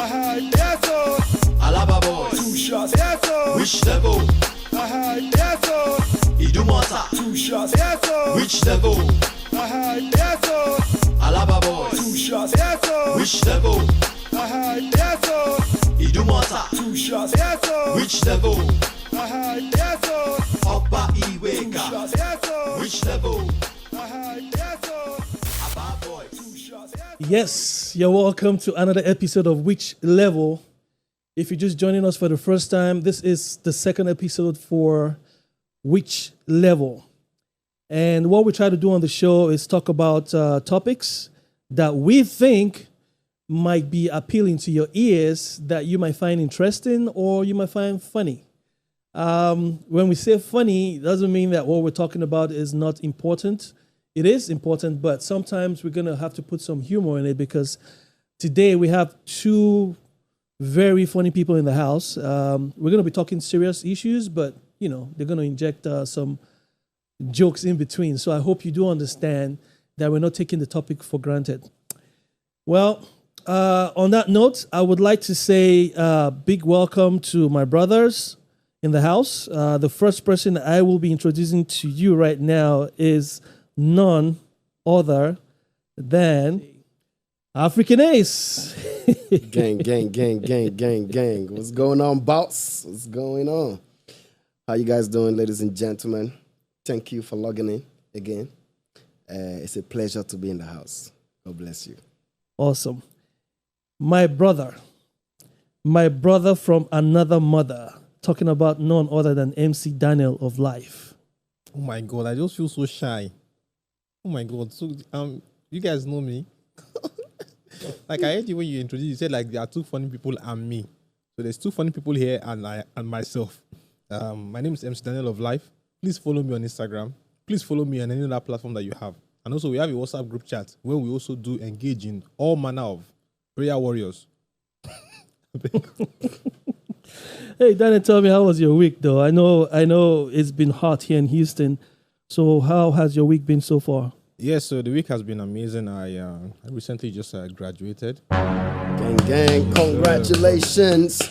Yes, oh. Alaba boys. 2 shots. Yes, oh. Which level? Yes, oh. Idumota. 2 shots. Yes, oh. Which level? Yes, oh. Alaba boys. 2 shots. Yes, oh. Which level? Yes, oh. Idumota. 2 shots. Yes, oh. Which level? Yes, oh. Upper 2 Iweka. shots. Yes, oh. Which level? Yes, oh. Alaba boys. 2 shots. Yes. Yes, you're welcome to another episode of Which Level. If you're just joining us for the first time, this is the second episode for Which Level. And what we try to do on the show is talk about topics that we think might be appealing to your ears, that you might find interesting or you might find funny. When we say funny, it doesn't mean that what we're talking about is not important. It is important, but sometimes we're going to have to put some humor in it because today we have two very funny people in the house. We're going to be talking serious issues, but, you know, they're going to inject some jokes in between. So I hope you do understand that we're not taking the topic for granted. Well, on that note, I would like to say big welcome to my brothers in the house. The first person I will be introducing to you right now is none other than Aphrican Ace. Gang. What's going on, boss? What's going on? How you guys doing, ladies and gentlemen? Thank you for logging in again. It's a pleasure to be in the house. God bless you. Awesome. My brother from another mother, talking about none other than MC Daniel of Life. Oh my God, I just feel so shy. Oh my God, so you guys know me. Like I heard you when you introduced, you said like there are two funny people and me. So there's two funny people here and myself. My name is MC Daniel of Life. Please follow me on Instagram. Please follow me on any other platform that you have. And also we have a WhatsApp group chat where we also do engage in all manner of prayer warriors. Hey, Daniel, tell me, how was your week though? I know it's been hot here in Houston. So how has your week been so far? Yes, so the week has been amazing. I recently just graduated. Gang, congratulations.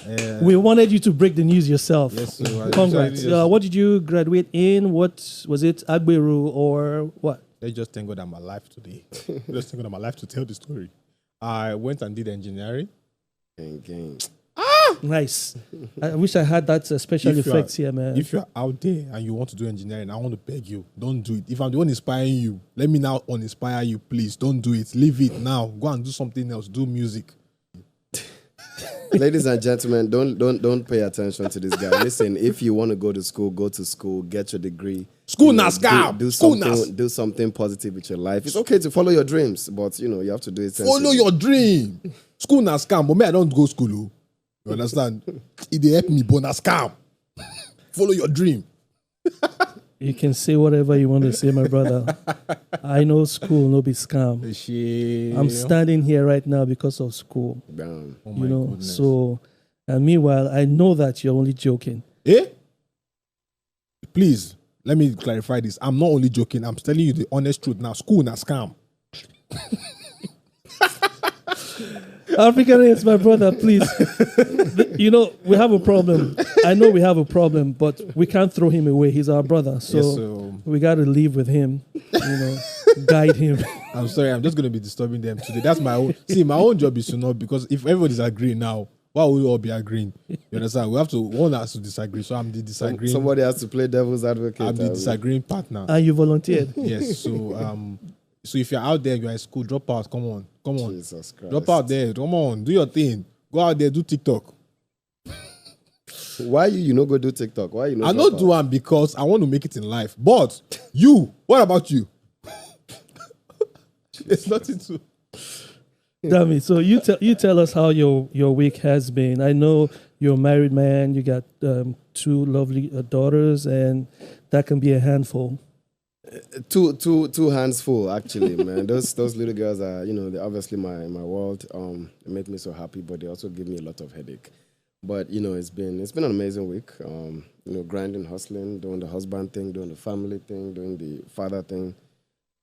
We wanted you to break the news yourself. Yes, so Congrats. What did you graduate in? What was it, Agberu or what? Let's just thank God I'm alive today. Let's thank God I'm alive to tell the story. I went and did engineering. Gang. Nice. I wish I had that special effects here, man. If you're out there and you want to do engineering, I want to beg you, don't do it. If I'm the one inspiring you, let me now uninspire you, please. Don't do it. Leave it now. Go and do something else. Do music. Ladies and gentlemen, don't pay attention to this guy. Listen, if you want to go to school, get your degree. School na scam. Do something positive with your life. It's okay to follow your dreams, but you have to do it sensibly. Follow your dream. School na scam. But me, I don't go school. Oh. You understand? It dey help me, but na scam. Follow your dream. You can say whatever you want to say, my brother. I know school no be scam. I'm standing here right now because of school. Damn. Oh my goodness. So, and meanwhile, I know that you're only joking. Eh? Please, let me clarify this. I'm not only joking. I'm telling you the honest truth. Now, school na scam. Aphrican Ace, my brother, please. We have a problem. I know we have a problem, but we can't throw him away. He's our brother. So we got to live with him, guide him. I'm sorry. I'm just going to be disturbing them today. That's my own. See, my own job is to know, because if everybody's agreeing now, why will we all be agreeing? You understand? One has to disagree. So I'm the disagreeing. Somebody has to play devil's advocate. I'm the disagreeing partner. And you volunteered. Yes. So if you're out there, you're in school, drop out. Come on. Jesus Christ. Drop out there. Come on. Do your thing. Go out there. Do TikTok. Why you not go do TikTok? Why you not? I not do one because I want to make it in life. But you, what about you? There's nothing to. Damn it. So you tell us how your week has been. I know you're a married man. You got two lovely daughters, and that can be a handful. Two hands full, actually, man. Those little girls are, they're obviously my world. They make me so happy, but they also give me a lot of headache. But it's been an amazing week. Grinding, hustling, doing the husband thing, doing the family thing, doing the father thing,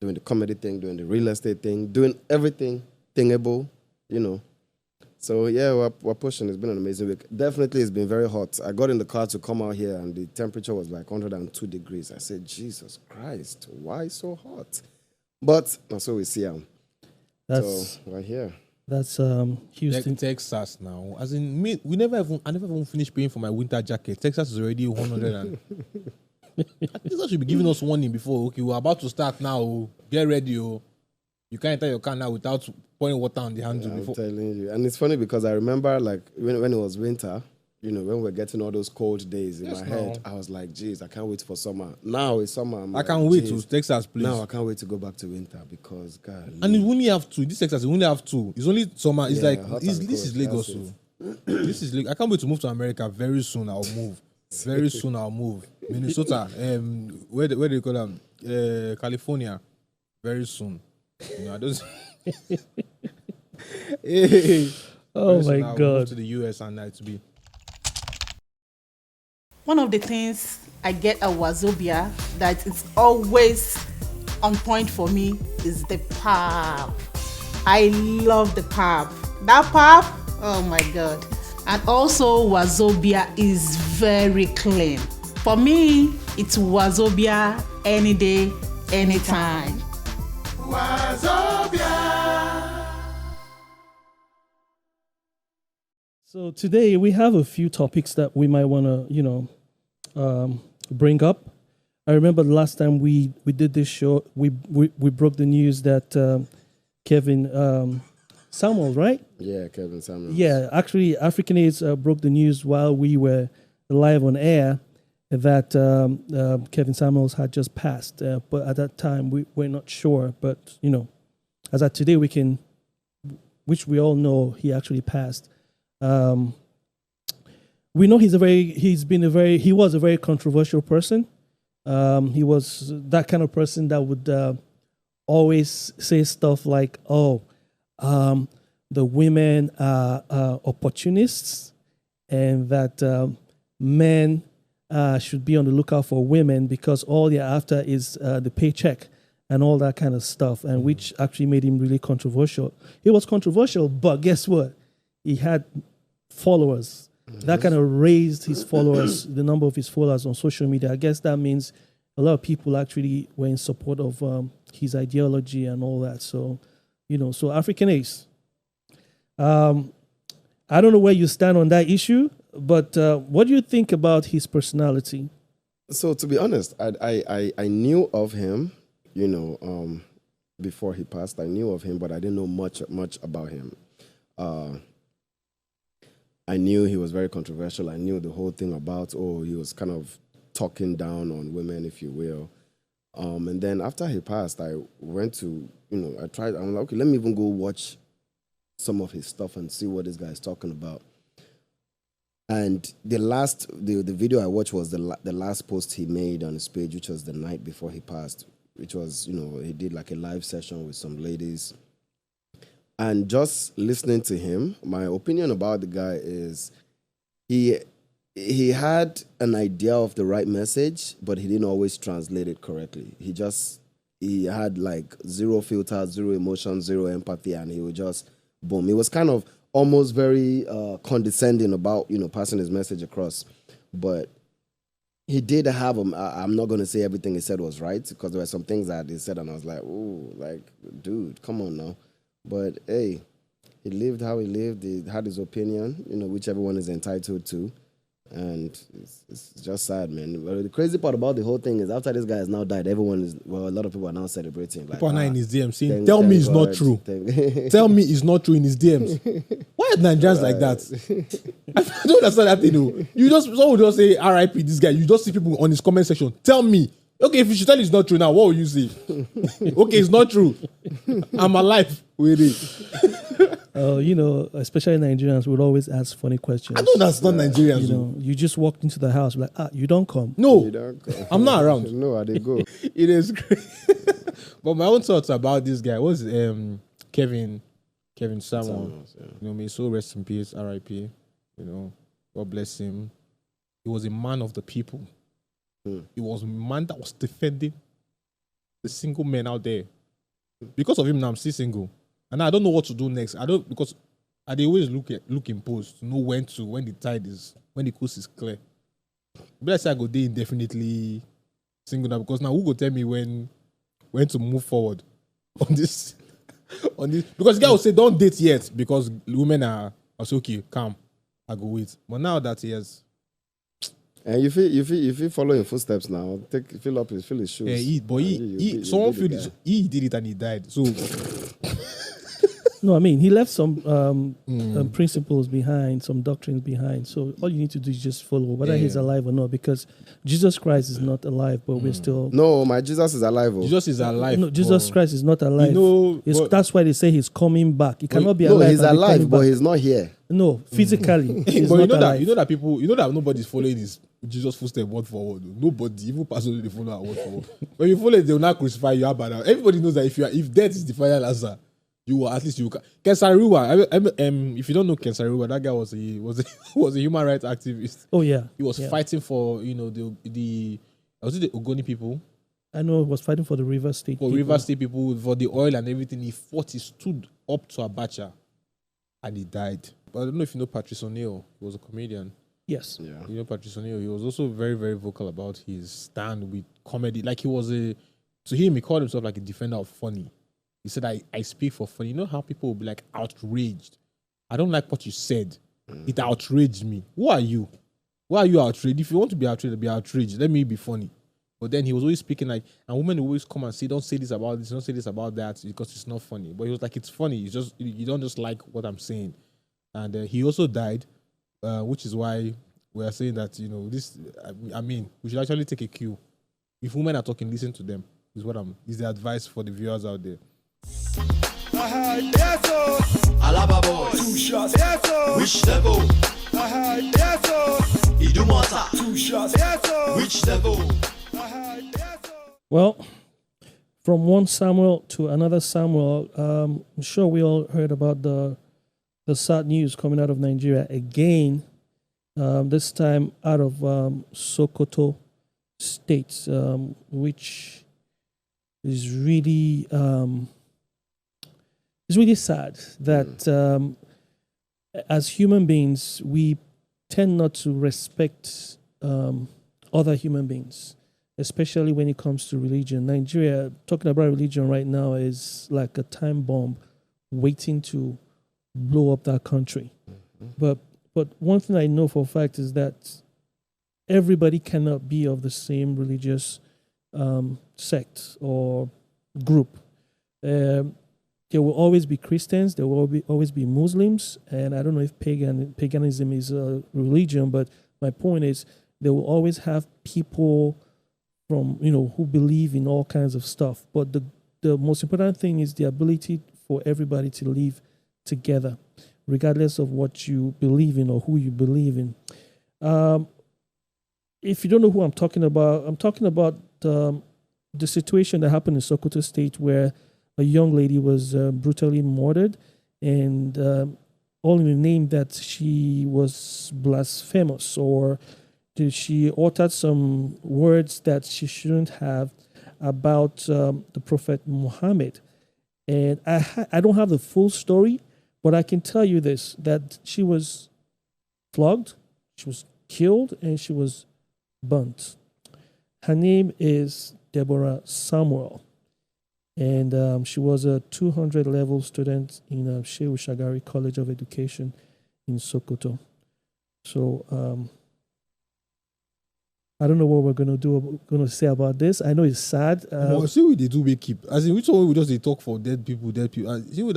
doing the comedy thing, doing the real estate thing, doing everything thingable. So yeah, we're pushing. It's been an amazing week. Definitely, it's been very hot. I got in the car to come out here, and the temperature was like 102 degrees. I said, Jesus Christ, why so hot? But so we see him. That's So we're here. that's Houston. Texas now. As in me, I never even finished paying for my winter jacket. Texas is already 100 and Texas should be giving us warning before. Okay, we're about to start now. Oh. Get ready, oh. You can't enter your car now without pouring water on the handle I'm before. telling you. And it's funny because I remember like when it was winter, when we were getting all those cold days in my head, I was like, geez, I can't wait for summer. Now it's summer. I can't wait to Texas, please. Now I can't wait to go back to winter because, God. And you only have two. This Texas, you only have two. It's only summer. It's like, hot this and is cold, Lagos. that's So. This is Lagos. I can't wait to move to America. Very soon I'll move. Very soon I'll move. Minnesota, where do you call them? California. Very soon. You know, I don't. Oh Very soon my I'll God. move to the US and to be. One of the things I get at Wazobia that is always on point for me is the pub. I love the pub. That pub, oh my God. And also Wazobia is very clean. For me, it's Wazobia any day, anytime. So today we have a few topics that we might want to, bring up. I remember the last time we did this show, we broke the news that Kevin Samuel, right? Yeah, Kevin Samuel. Yeah, actually, Aphrican Ace broke the news while we were live on air that Kevin Samuels had just passed. But at that time, we were not sure. But, as of today, which we all know, he actually passed. We know he was a very controversial person. He was that kind of person that would always say stuff like, the women are opportunists, and that men should be on the lookout for women because all they're after is the paycheck and all that kind of stuff, and which actually made him really controversial. He was controversial, but guess what? He had followers. That kind of raised his followers, the number of his followers on social media. I guess that means a lot of people actually were in support of his ideology and all that. So, so Aphrican Ace. I don't know where you stand on that issue, but what do you think about his personality? So to be honest, I knew of him, before he passed. I knew of him, but I didn't know much about him. I knew he was very controversial. I knew the whole thing about, he was kind of talking down on women, if you will. And then after he passed, I went to, I'm like, okay, let me even go watch some of his stuff and see what this guy is talking about. And the video I watched was the last post he made on his page, which was the night before he passed, which was, he did like a live session with some ladies. And just listening to him, my opinion about the guy is he had an idea of the right message, but he didn't always translate it correctly. He had like zero filter, zero emotion, zero empathy, and he would just boom. He was kind of almost very condescending about, passing his message across. But he did have I'm not going to say everything he said was right, because there were some things that he said and I was like, ooh, like, dude, come on now. But hey, he lived how he lived. He had his opinion, which everyone is entitled to. And it's just sad, man. But the crazy part about the whole thing is after this guy has now died, a lot of people are now celebrating. Like, People are now in his DMs saying, tell me it's not true. Tell me it's not true in his DMs. Why are Nigerians like that? I don't understand that thing. Someone will just say, RIP this guy. You just see people on his comment section. Tell me. Okay, if you should tell it's not true now, what will you say? Okay, it's not true. I'm alive with it. Especially Nigerians would always ask funny questions. I don't understand Nigerians. You just walked into the house, like, you don't come. No, You don't go. I'm not around. No, I did go. It is great. But my own thoughts about this guy was Kevin Samuel. Yeah. May so rest in peace, RIP. God bless him. He was a man of the people. He was a man that was defending the single men out there. Because of him, now I'm still single. And I don't know what to do next. Because And they always look in post to know when the coast is clear. But I say I go there indefinitely single now, because now who go tell me when to move forward on this because the guy will say don't date yet because women are say okay, calm, I go wait. But now that he has And if you follow in footsteps now, fill his shoes. yeah, he someone feel this, he did it and he died. So No, I mean, he left some principles behind, some doctrines behind. So all you need to do is just follow, whether he's alive or not, because Jesus Christ is not alive, but we're still... No, my Jesus is alive. Jesus is alive. No, Jesus Christ is not alive. That's why they say he's coming back. He cannot be alive. No, he's alive, but he's not here. No, physically, he's but not alive. you know that nobody's following his Jesus' footsteps word for word. Nobody, even personally, they follow our word for word. When you follow it, they will not crucify you. Everybody knows that if death is the final answer, you will at least you can. Kensariwa, if you don't know Kensariwa, that guy was a human rights activist. Oh yeah, he was fighting for the was it the Ogoni people? I know he was fighting for the River State. For River State people, for the oil and everything. He fought. He stood up to Abacha, and he died. But I don't know if you know Patrice O'Neill. He was a comedian. Yes. Yeah. You know Patrice O'Neill. He was also very, very vocal about his stand with comedy. Like to him, he called himself like a defender of funny. He said, I speak for funny. You know how people will be like outraged? I don't like what you said. It outraged me. Who are you? Why are you outraged? If you want to be outraged. Let me be funny. But then he was always speaking like, and women always come and say, don't say this about this, don't say this about that, because it's not funny. But he was like, it's funny. It's just, you don't just like what I'm saying. And he also died, which is why we are saying that, this, I mean, we should actually take a cue. If women are talking, listen to them, is the advice for the viewers out there. Yes, oh. Alaba boys. 2 shots. Yes, oh. Which level? Yes, oh. Idumota. 2 shots. Yes, oh. Which level? Yes, oh. Well, from one Samuel to another Samuel, I'm sure we all heard about the sad news coming out of Nigeria again. This time out of Sokoto State, which is really it's really sad that as human beings we tend not to respect other human beings, especially when it comes to religion. Nigeria, talking about religion right now, is like a time bomb waiting to blow up that country. But one thing I know for a fact is that everybody cannot be of the same religious sect or group. There will always be Christians, there will always be Muslims, and I don't know if paganism is a religion, but my point is there will always have people from, who believe in all kinds of stuff. But the most important thing is the ability for everybody to live together, regardless of what you believe in or who you believe in. If you don't know who I'm talking about the situation that happened in Sokoto State, where a young lady was brutally murdered, and all in the name that she was blasphemous, or she uttered some words that she shouldn't have about the Prophet Muhammad. And I don't have the full story, but I can tell you this, that she was flogged, she was killed, and she was burnt. Her name is Deborah Samuel, and she was a 200 level student in Shehu Shagari College of Education in Sokoto. So I don't know what we're going to say about this. I know it's sad. See what they do, we keep. As in, which one we just they talk for dead people. See what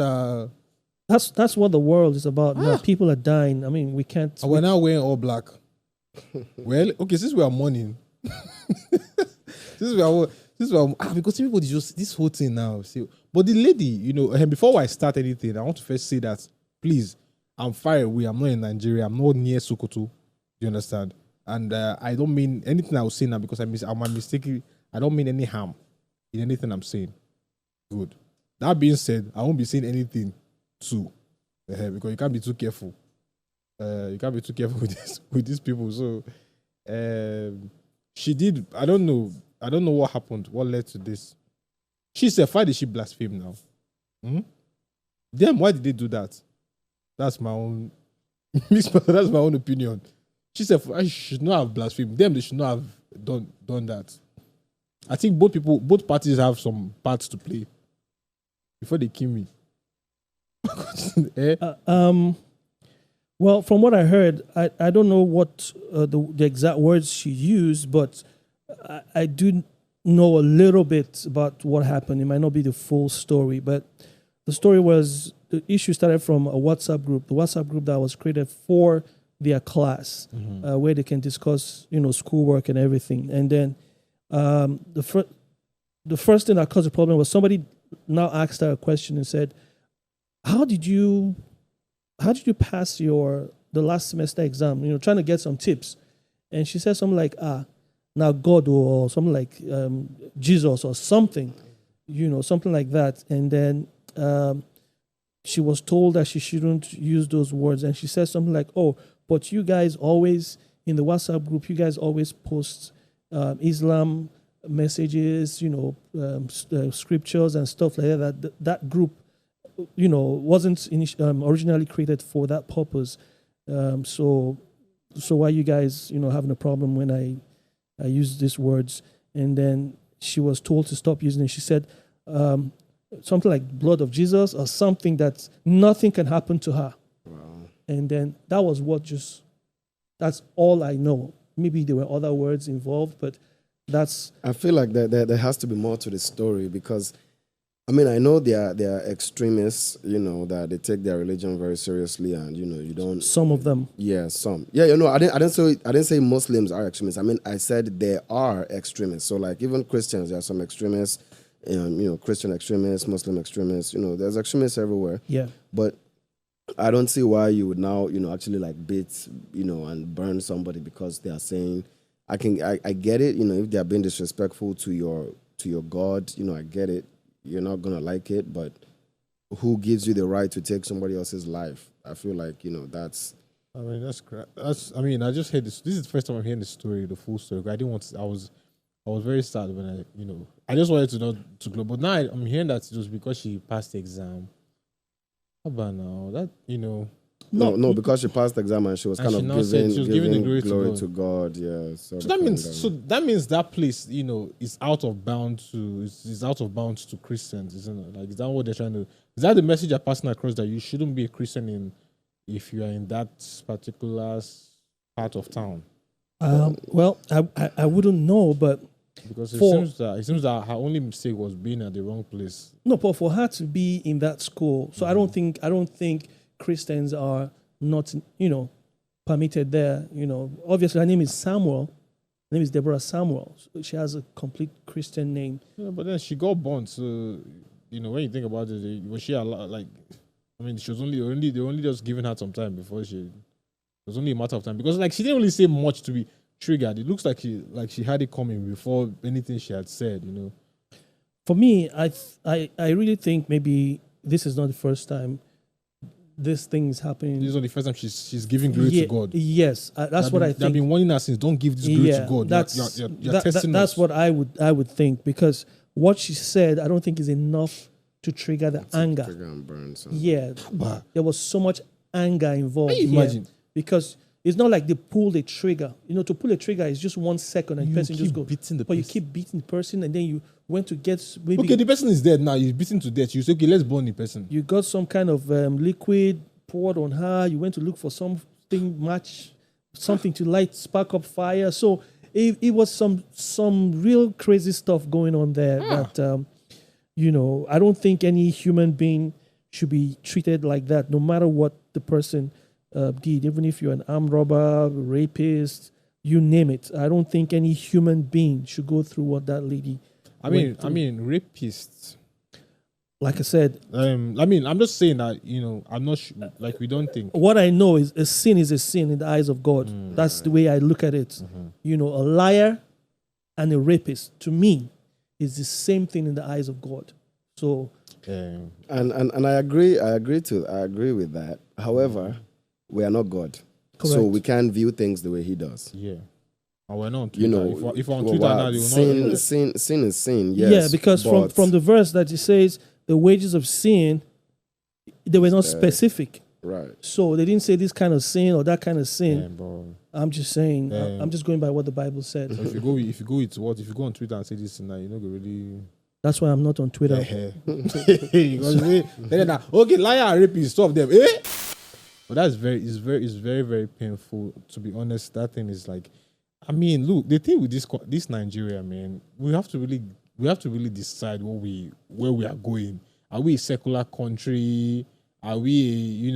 That's what the world is about now. People are dying. I mean, we can't. We're now wearing all black. Well, okay, since we are mourning, because people just this whole thing now. See, but the lady, before I start anything, I want to first say that please, I'm far away. I'm not in Nigeria. I'm not near Sokoto. You understand? And I don't mean anything I was saying now because I'm mistaken. I don't mean any harm in anything I'm saying. Good. That being said, I won't be saying anything too, because you can't be too careful. You can't be too careful with these people. So she did. I don't know what happened. What led to this? She said, "Why did she blaspheme now? Then why did they do that? That's my own. That's my own opinion. She said I should not have blasphemed them. They should not have done that. I think both parties have some parts to play before they kill me. Well, from what I heard, I don't know what the exact words she used, but I do know a little bit about what happened. It might not be the full story, but the story was the issue started from a WhatsApp group, the WhatsApp group that was created for their class, where they can discuss, schoolwork and everything. And then the first thing that caused the problem was somebody now asked her a question and said, how did you pass the last semester exam? Trying to get some tips. And she said something like, now God or something like Jesus or something, something like that. And then she was told that she shouldn't use those words. And she said something like, oh, but you guys always, in the WhatsApp group, you guys always post Islam messages, scriptures and stuff like that. That group, wasn't originally created for that purpose. So why you guys, having a problem when I use these words? And then she was told to stop using it. She said something like blood of Jesus or something that nothing can happen to her. Wow. And then that was that's all I know. Maybe there were other words involved, but I feel like there has to be more to the story because I know there are extremists, that they take their religion very seriously, and you don't. Some of them. Yeah, some. Yeah, I didn't say Muslims are extremists. I said there are extremists. So like even Christians, there are some extremists, Christian extremists, Muslim extremists. There's extremists everywhere. Yeah. But I don't see why you would now, actually like beat, and burn somebody because they are saying. I get it. If they are being disrespectful to your God, I get it. You're not gonna like it, but who gives you the right to take somebody else's life? I feel like that's. That's crap. I just heard this. This is the first time I'm hearing the story, the full story. I didn't want to. I was very sad when I just wanted to know to go. But now I'm hearing that it was because she passed the exam. How about now? That No, because she passed the exam and she was giving the glory to God. Yeah. So that means that place, is out of bounds to Christians, isn't it? Like, is that what they're trying to? Is that the message they're passing across, that you shouldn't be a Christian if you are in that particular part of town? Well, I wouldn't know, but because it seems that her only mistake was being at the wrong place. No, but for her to be in that school, so I don't think Christians are not, permitted there. Obviously, her name is Samuel. Her name is Deborah Samuel. So she has a complete Christian name. Yeah, but then she got burnt. So, when you think about it, was she like? She was they only just giving her some time before she. It was only a matter of time because she didn't really say much to be triggered. It looks like she had it coming before anything she had said. For me, I really think maybe this is not the first time this thing is happening. This is not the first time she's giving glory to God. Yes, that's what I think. They've been warning us since, don't give this glory to God. You're testing us. That's what I would think, because what she said, I don't think is enough to trigger the anger. Trigger and burn something. Yeah, there was so much anger involved. Imagine, because it's not like they pulled a trigger. To pull a trigger is just 1 second and the person just goes. But you keep beating the person, and then you went to get maybe. Okay, the person is dead now. You're beaten to death. You say, okay, let's burn the person. You got some kind of liquid poured on her. You went to look for something to light, spark up fire. So it was some real crazy stuff going on there. That I don't think any human being should be treated like that, no matter what the person did. Even if you're an armed robber, rapist, you name it. I don't think any human being should go through what that lady. Rapists. Like I said, I'm just saying that I'm not we don't think. What I know is a sin in the eyes of God. That's the way I look at it. A liar and a rapist, to me, is the same thing in the eyes of God. So, and I agree with that. However, we are not God, correct. So we can't view things the way He does. Yeah. And we're not on Twitter. If we're on Twitter now, they will not. Sin is sin. Yes. Yeah, because from the verse that it says, the wages of sin, they were not specific. Right. So they didn't say this kind of sin or that kind of sin. Yeah, bro. I'm just saying. I'm just going by what the Bible said. So if you go on Twitter and say this now, you're not gonna really. That's why I'm not on Twitter. Okay, liar and rapist, two of them. But that's very, very painful. To be honest, that thing is like, I mean, look, the thing with this Nigeria, man, we have to really decide where we are going. Are we a secular country? Are we,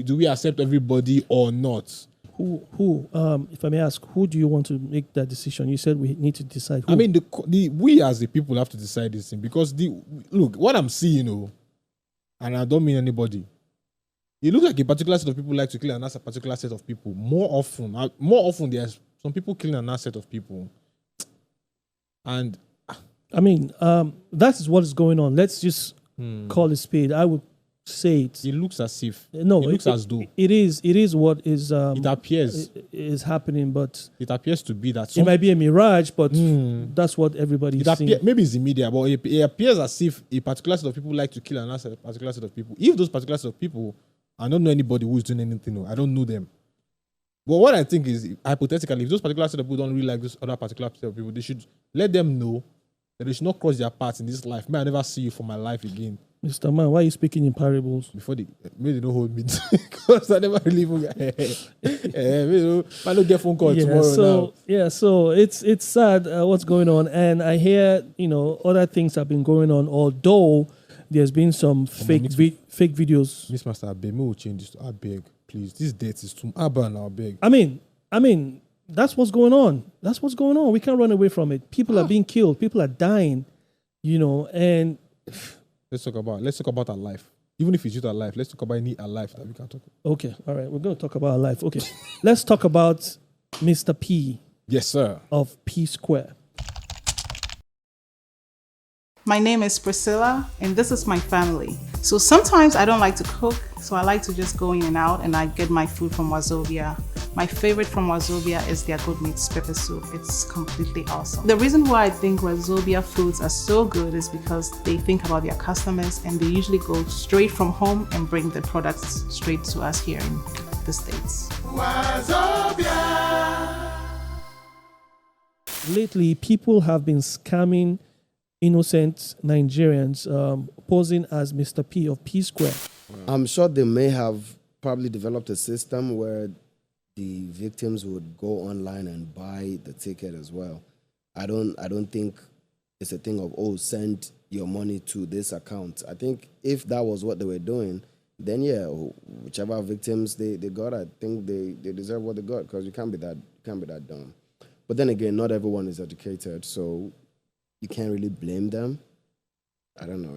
do we accept everybody or not? Who? If I may ask, who do you want to make that decision? You said we need to decide. Who? I mean, we as the people have to decide this thing because look, what I'm seeing, and I don't mean anybody. It looks like a particular set of people like to kill another particular set of people. More often, there's some people killing another set of people, and I mean, that is what is going on. Let's just call it spade. I would say it. It looks as if It looks as though it is what is. it appears is happening, but it appears to be that it might be a mirage. But that's what everybody is seeing. maybe it's the media, but it appears as if a particular set of people like to kill another particular set of people. If those particular set of people, I don't know anybody who is doing anything. I don't know them. But what I think is, hypothetically, if those particular set of people don't really like this other particular set of people, they should let them know that they should not cross their paths in this life. May I never see you for my life again. Mr. Man, why are you speaking in parables? Before maybe they don't hold me because I never really even I don't get phone call tomorrow now. So it's sad what's going on, and I hear other things have been going on. Although there's been some fake videos. Mixmaster Brown, will change this. I beg, please. This date is too urban now. I beg. I mean, that's what's going on. That's what's going on. We can't run away from it. People are being killed. People are dying. And let's talk about our life. Even if it's just our life, let's talk about any our life that we can talk about. Okay, all right. We're going to talk about our life. Okay, let's talk about Mr. P. Yes, sir. Of P Square. My name is Priscilla, and this is my family. So sometimes I don't like to cook, so I like to just go in and out, and I get my food from Wazobia. My favorite from Wazobia is their good meat pepper soup. It's completely awesome. The reason why I think Wazobia foods are so good is because they think about their customers, and they usually go straight from home and bring the products straight to us here in the States. Wazobia. Lately, people have been scamming innocent Nigerians, posing as Mr. P of P Square. I'm sure they may have probably developed a system where the victims would go online and buy the ticket as well. I don't think it's a thing of, send your money to this account. I think if that was what they were doing, then yeah, whichever victims they got, I think they deserve what they got, because you can't be that dumb. But then again, not everyone is educated, so you can't really blame them. I don't know.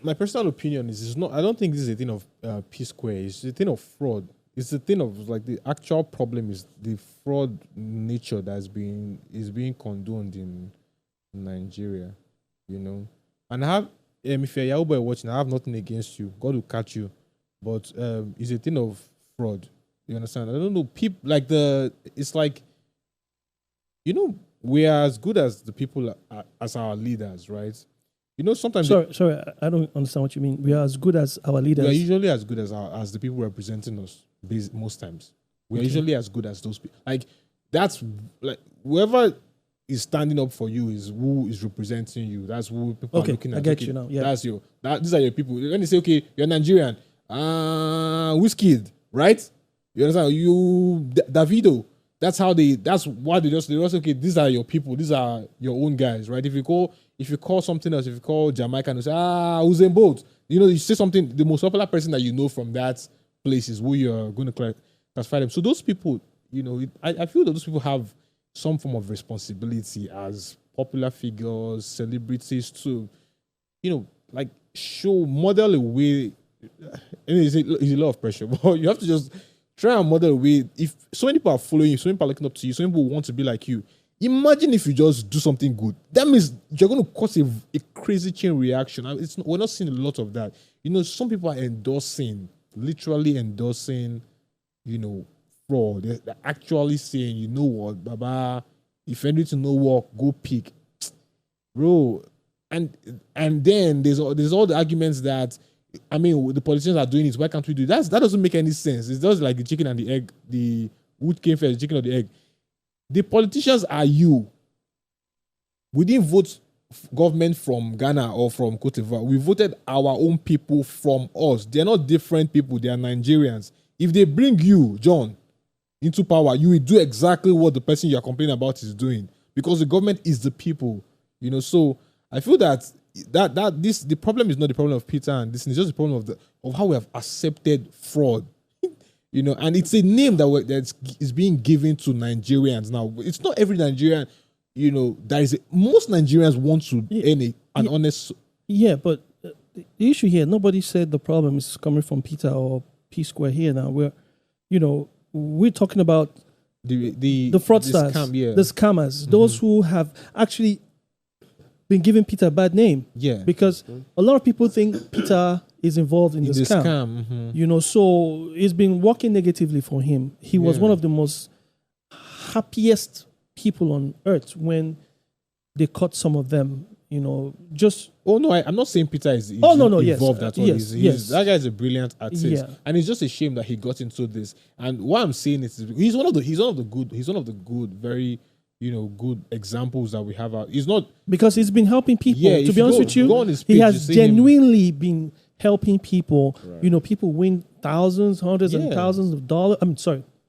My personal opinion is not. I don't think this is a thing of P Square. It's a thing of fraud. It's a thing of like the actual problem is the fraud nature is being condoned in Nigeria. And I have if you're a Yahoo boy watching, I have nothing against you. God will catch you, but it's a thing of fraud. You understand? I don't know. People like it's like, we are as good as the people as our leaders, right? Sometimes. Sorry, I don't understand what you mean. We are as good as our leaders. We are usually as good as the people representing us. Most times, we are usually as good as those people. Like that's like whoever is standing up for you is who is representing you. That's who people are looking at. I get you now. Yeah, these are your people. When they say, okay, you're Nigerian, Wizkid, right? You understand? You Davido. That's why they just okay, these are your people, these are your own guys, right? If you call something else, if you call Jamaican, you say, Usain Bolt. You say something, the most popular person that you know from that place is who you're going to classify them. So those people, I feel that those people have some form of responsibility as popular figures, celebrities to, like model a way. It's a lot of pressure, but you have to just try and model a way. If so many people are following you, so many people are looking up to you, so many people want to be like you. Imagine if you just do something good. That means you're going to cause a crazy chain reaction. We're not seeing a lot of that. Some people are literally endorsing, fraud. They're actually saying, you know what, Baba, if anything no work, go pick. Bro. And then there's all the arguments that I mean, the politicians are doing it. Why can't we do that? That doesn't make any sense. It's just like the chicken and the egg. The wood came first, the chicken or the egg. The politicians are you. We didn't vote government from Ghana or from Cote d'Ivoire. We voted our own people from us. They're not different people. They are Nigerians. If they bring you, John, into power, you will do exactly what the person you're complaining about is doing, because the government is the people. So I feel that the problem is not the problem of Peter and this is just the problem of how we have accepted fraud. And it's a name that is being given to Nigerians now. It's not every Nigerian, most Nigerians want to earn an honest. Yeah, but the issue here, nobody said the problem is coming from Peter or P Square here now. We're talking about the fraudsters, the scammers, those who have actually been giving Peter a bad name. Yeah. Because a lot of people think Peter is involved in the scam. So it's been working negatively for him. He was one of the most happiest people on earth when they caught some of them. Just I'm not saying Peter is involved at all. Yes. That guy is a brilliant artist, and it's just a shame that he got into this. And what I'm saying is, he's one of the good, very good examples that we have out. He's not, because he's been helping people. Yeah, to be honest with you, he has genuinely been helping people. Right. People win thousands, hundreds and thousands of dollars.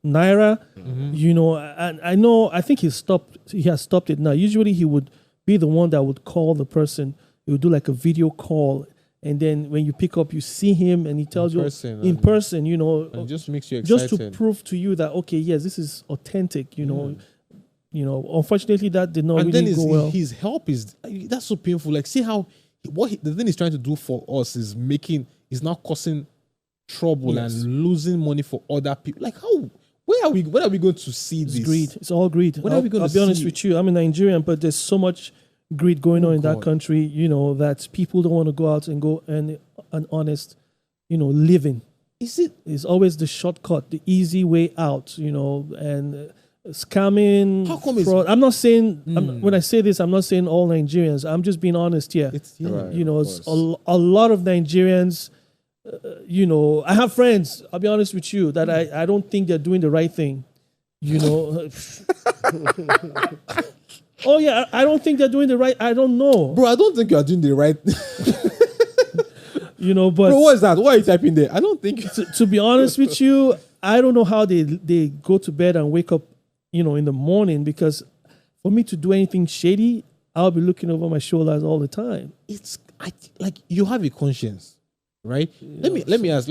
Naira. And I think he has stopped it now. Usually he would be the one that would call the person. He would do like a video call, and then when you pick up, you see him, and he tells in person, and it just makes you excited. Just to prove to you that, okay, yes, this is authentic. Unfortunately, that did not really go well. His help that's so painful. Like, see how the thing he's trying to do for us is now causing trouble and losing money for other people. Like, how? When are we going to see this? Greed. It's all greed. When are we going to see? I'll be honest with you. I'm a Nigerian, but there's so much greed going on in that country. That people don't want to go out and go and an honest, living. It's always the shortcut, the easy way out. And scamming. How come fraud. I'm not saying when I say this, I'm not saying all Nigerians. I'm just being honest here. It's it's a lot of Nigerians. I have friends, I'll be honest with you, that I don't think they're doing the right thing. Oh yeah, I don't think they're doing the right. I don't know, bro. I don't think you are doing the right. But bro, what is that? What are you typing there? I don't think. To be honest with you, I don't know how they go to bed and wake up, in the morning, because for me to do anything shady, I'll be looking over my shoulders all the time. Like you have a conscience. Right? Let me ask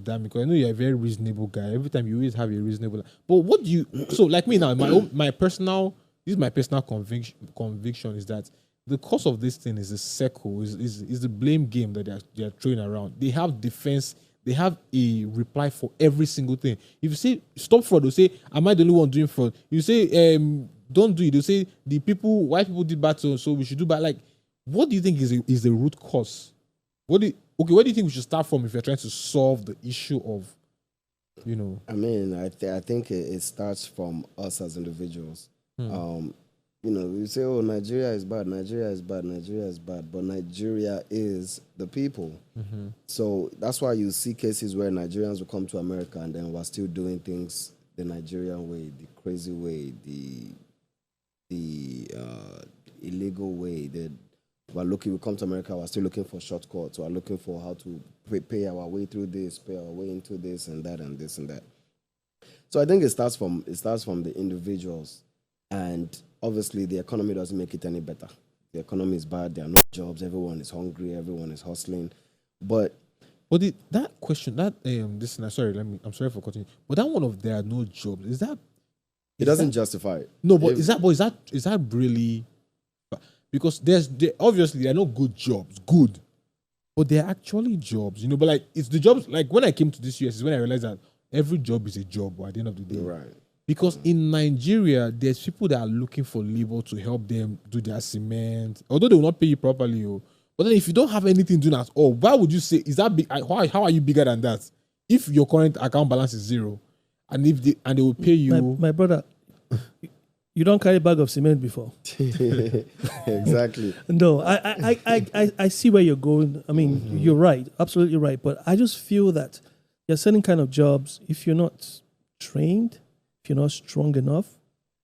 Dan, because I know you're a very reasonable guy. Every time you always have a reasonable. But what do you? So like me now, my personal conviction is that the cause of this thing is a circle, is the blame game that they are throwing around. They have defense. They have a reply for every single thing. If you say stop fraud, they'll say, "Am I the only one doing fraud?" You say, "Don't do it." They'll say, white people did bad, so we should do bad. Like, what do you think is the root cause? Where do you think we should start from if you're trying to solve the issue of, I mean, I think it starts from us as individuals. We say, oh, Nigeria is bad, but Nigeria is the people. So that's why you see cases where Nigerians will come to America and then we're still doing things the Nigerian way, the crazy way, the illegal way, we come to America, we're still looking for shortcuts. We're looking for how to pay our way through this, pay our way into this and that and this and that. So I think it starts from the individuals. And obviously the economy doesn't make it any better. The economy is bad, there are no jobs, everyone is hungry, everyone is hustling. But that question, I'm sorry for cutting you, but that one of there are no jobs, it doesn't justify it. No, but is that really? Because obviously there are no good jobs, but there are actually jobs, but like it's the jobs. Like when I came to this US is when I realized that every job is a job at the end of the day. Right. Because in Nigeria, there's people that are looking for labor to help them do their cement, although they will not pay you properly. But then if you don't have anything doing at all, why would you say, is that big? How are you bigger than that? If your current account balance is zero, and they will pay you. My brother, You don't carry a bag of cement before. Exactly. No, I see where you're going. I mean, you're right, absolutely right. But I just feel that there are certain kind of jobs, if you're not trained, if you're not strong enough,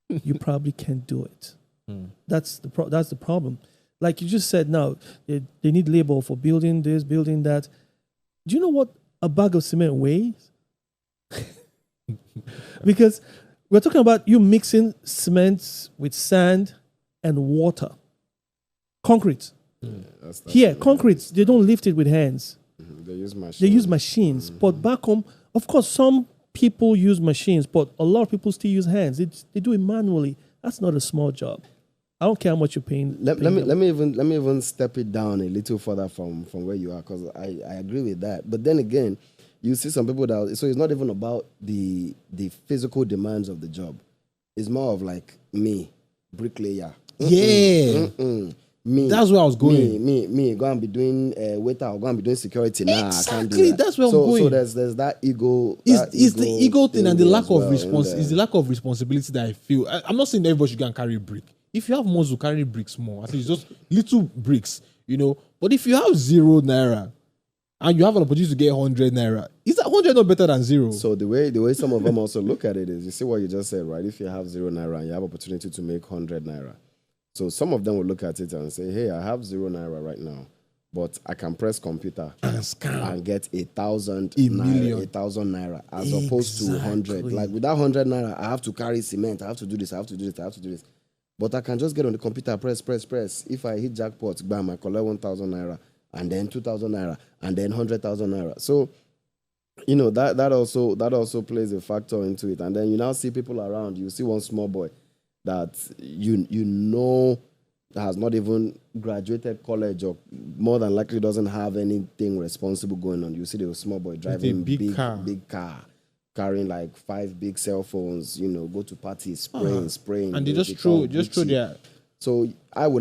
you probably can't do it. That's the problem. Like you just said now, they need labor for building this, building that. Do you know what a bag of cement weighs? Because we're talking about you mixing cement with sand and water. Concrete. That's Here, it. concrete, they don't lift it with hands. They use machines. They use machines. But back home, of course, some people use machines, but a lot of people still use hands. They do it manually. That's not a small job. I don't care how much you're paying. Let me even step it down a little further from where you are, because I agree with that. But then again, you see some people that, so it's not even about the physical demands of the job. It's more of like me, bricklayer. Yeah. Me. That's where I was going. Me. Go and be doing waiter. Or go and be doing security. Nah, I can't do Exactly. that. That's where I'm going. So there's that ego. It's the ego thing and the there lack as of well, it's the lack of responsibility that I feel. I'm not saying everybody should go and carry brick. If you have muscle, carry bricks more. At least just little bricks, you know. But if you have 0 naira and you have an opportunity to get 100 naira, is that 100 not better than 0? So the way some of them also look at it is, you see what you just said, right? If you have 0 naira and you have opportunity to make 100 naira, so some of them will look at it and say, hey, I have 0 naira right now, but I can press computer And scam. and get 1,000 million. 1,000 naira, as opposed to 100. Like with that 100 naira, I have to carry cement, I have to do this, I have to do this. But I can just get on the computer, press. If I hit jackpot, bam, I collect 1,000 naira, and then 2,000 naira, and then 100,000 naira. So, you know, that also plays a factor into it. And then you now see people around. You see one small boy that you know has not even graduated college, or more than likely doesn't have anything responsible going on. You see the small boy driving big car. big car, carrying like 5 big cell phones, you know, go to parties, spraying. And they you know, just throw their So I will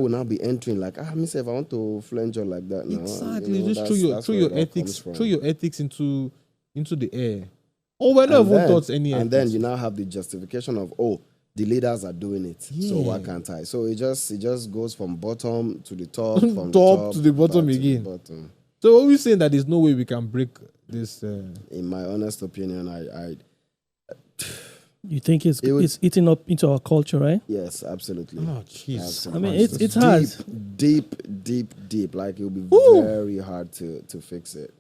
now be entering like, myself, I want to flange you like that now. exactly. You know, Just that's throw where your that ethics, comes from. throw your ethics into the air. Oh, we're not even taught any. And ethics. then you now have the justification of, the leaders are doing it, so why can't I? So it just goes from bottom to the top, from Top to the bottom back again. To the bottom. So are we saying that there's no way we can break this? In my honest opinion, I You think it's eating up into our culture, right? yes, absolutely. Oh, jeez. Absolutely. I mean, it's hard. Deep. Like it'll be very hard to fix it.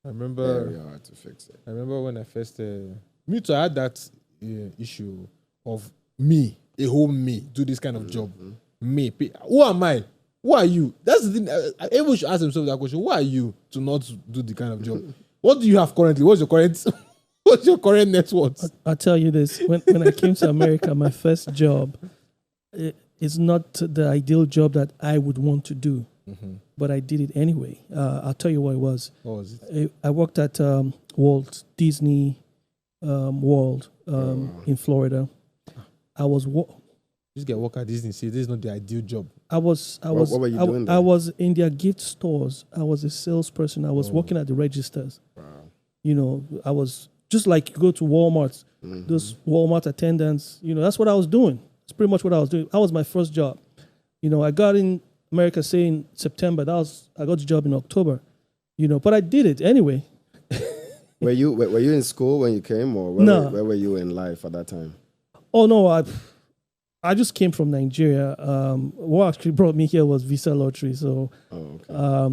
I remember. Very hard to fix it. I remember when I first me too. I had that issue of me, a whole me, do this kind of job. Me, who am I? Who are you? That's the thing. Everyone should ask themselves that question. Who are you to not do the kind of job? What do you have currently? What's your current net worth? I'll tell you this. When I came to America, my first job is not the ideal job that I would want to do, but I did it anyway. I'll tell you what it was. What was it? I worked at Walt Disney World in Florida. I was Just get work at Disney. See, this is not the ideal job. what were you doing there? I was in their gift stores. I was a salesperson. I was working at the registers. Wow. You know, I was just like you go to Walmart, those Walmart attendants. You know, that's what I was doing. It's pretty much what I was doing. That was my first job. You know, I got in America, say in September. I got the job in October. You know, but I did it anyway. Were you in school when you came, or where were you in life at that time? Oh no, I just came from Nigeria. What actually brought me here was visa lottery. So,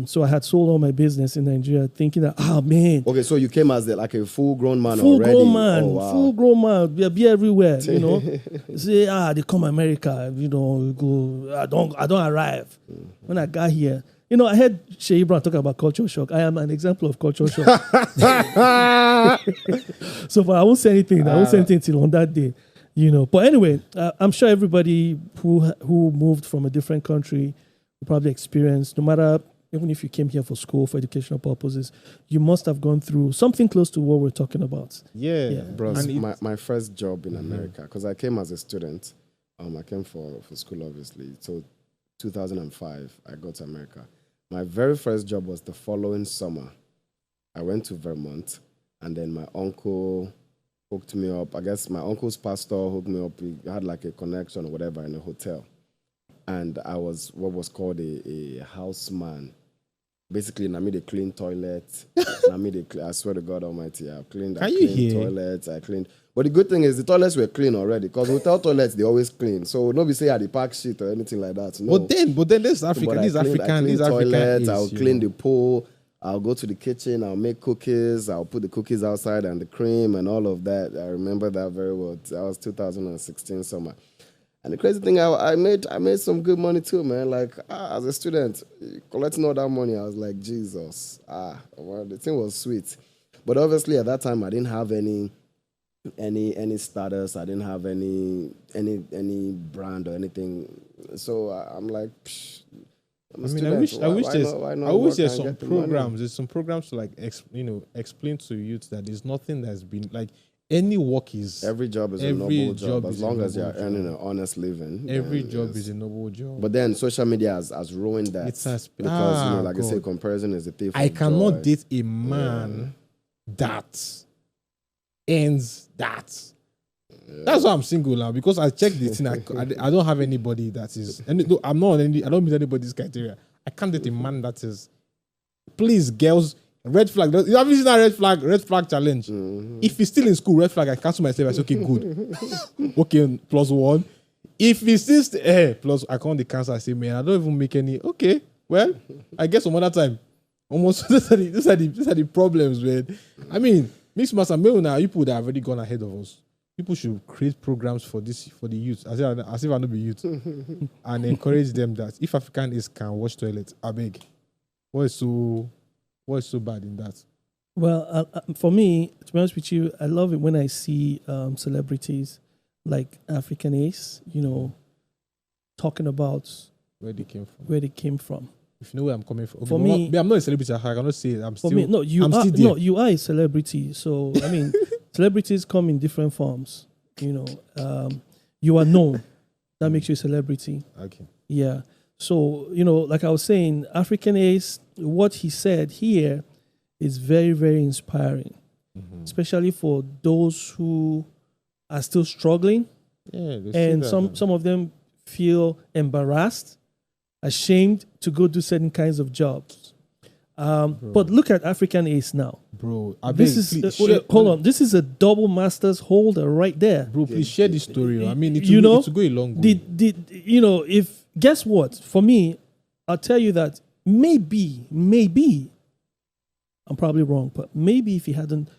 so I had sold all my business in Nigeria, thinking that, man. Okay, so you came as like a full-grown man already. Full-grown man, Oh, wow. full-grown man, be everywhere, you know. Say, they come America, you know, go. I don't arrive. When I got here, you know, I heard Shea Brown talk about culture shock. I am an example of culture shock. So, but I won't say anything. I won't say anything till on that day. You know, but anyway, I'm sure everybody who moved from a different country will probably experience, no matter, even if you came here for school, for educational purposes, you must have gone through something close to what we're talking about. Yeah. Bros, my first job in America, because I came as a student. I came for school, obviously. So 2005, I got to America. My very first job was the following summer. I went to Vermont, and then my uncle hooked me up. I guess my uncle's pastor hooked me up. He had like a connection or whatever in a hotel. And I was what was called a houseman. Basically, I made a clean toilet. I swear to God Almighty, I cleaned toilets. I cleaned. But the good thing is the toilets were clean already. Because hotel toilets, they always clean. So nobody say I the park shit or anything like that. No. But then this African. I clean toilets. I'll clean the pool. I'll go to the kitchen. I'll make cookies. I'll put the cookies outside and the cream and all of that. I remember that very well. That was 2016 summer. And the crazy thing, I made some good money too, man. Like as a student, collecting all that money, I was like, Jesus, well, the thing was sweet. But obviously at that time, I didn't have any status. I didn't have any brand or anything. So I'm like, psh, I wish there's some programs. There's some programs to like explain to youth that there's nothing that's been like. Any work is... Every job is a noble job as long as you're earning an honest living. Every job is a noble job. But then social media has ruined that. Because, like I say, comparison is a thief. I cannot date a man that ends that. Yeah. That's why I'm single now, because I checked the thing. I don't have anybody that is... I don't meet anybody's criteria. I can't date a man that is... Please, girls... Red flag. You haven't seen that red flag challenge. Mm-hmm. If he's still in school, red flag, I cancel myself. I say, okay, good. Okay, +1. If he's still plus, I count the cancel. I say, man, I don't even make any. Okay, well, I guess some other time. Almost, these are the problems, man. I mean, Mixmaster Brown now, people that have already gone ahead of us. People should create programs for the youth, as if I don't be youth, and encourage them that if African Ace can wash toilets, I beg. What's so bad in that? Well, for me, to be honest with you, I love it when I see celebrities like Aphrican Ace, talking about where they came from. If you know where I'm coming from. For me, I'm not a celebrity. I cannot say it. I'm still. For me, no, you are a celebrity. So I mean, celebrities come in different forms. You are known. That makes you a celebrity. Okay. Yeah. So, like I was saying, Aphrican Ace, what he said here is very, very inspiring, especially for those who are still struggling. Yeah, and some of them feel embarrassed, ashamed to go do certain kinds of jobs. But look at Aphrican Ace now. Bro, hold on. This is a double master's holder right there. Bro, please share this story. I mean, it will go a long way. Guess what? For me, I'll tell you that maybe, I'm probably wrong, but maybe if he hadn't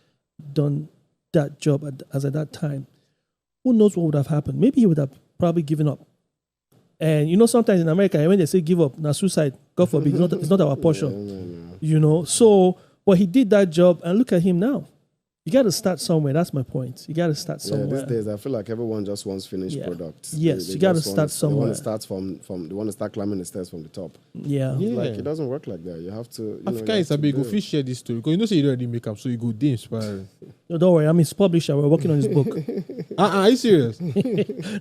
done that job at that time, who knows what would have happened? Maybe he would have probably given up. And sometimes in America, when they say give up, now suicide, God forbid, it's not our portion. So, but he did that job, and look at him now. You got to start somewhere. That's my point. You got to start somewhere. These days, I feel like everyone just wants finished products. Yes, you got to start somewhere. They want to start climbing the stairs from the top. Yeah. Like, it doesn't work like that. You have to... African is a big... Go share this story. Because say you already make up, so you go de inspiring. No, don't worry. I'm his publisher. We're working on his book. Are you serious?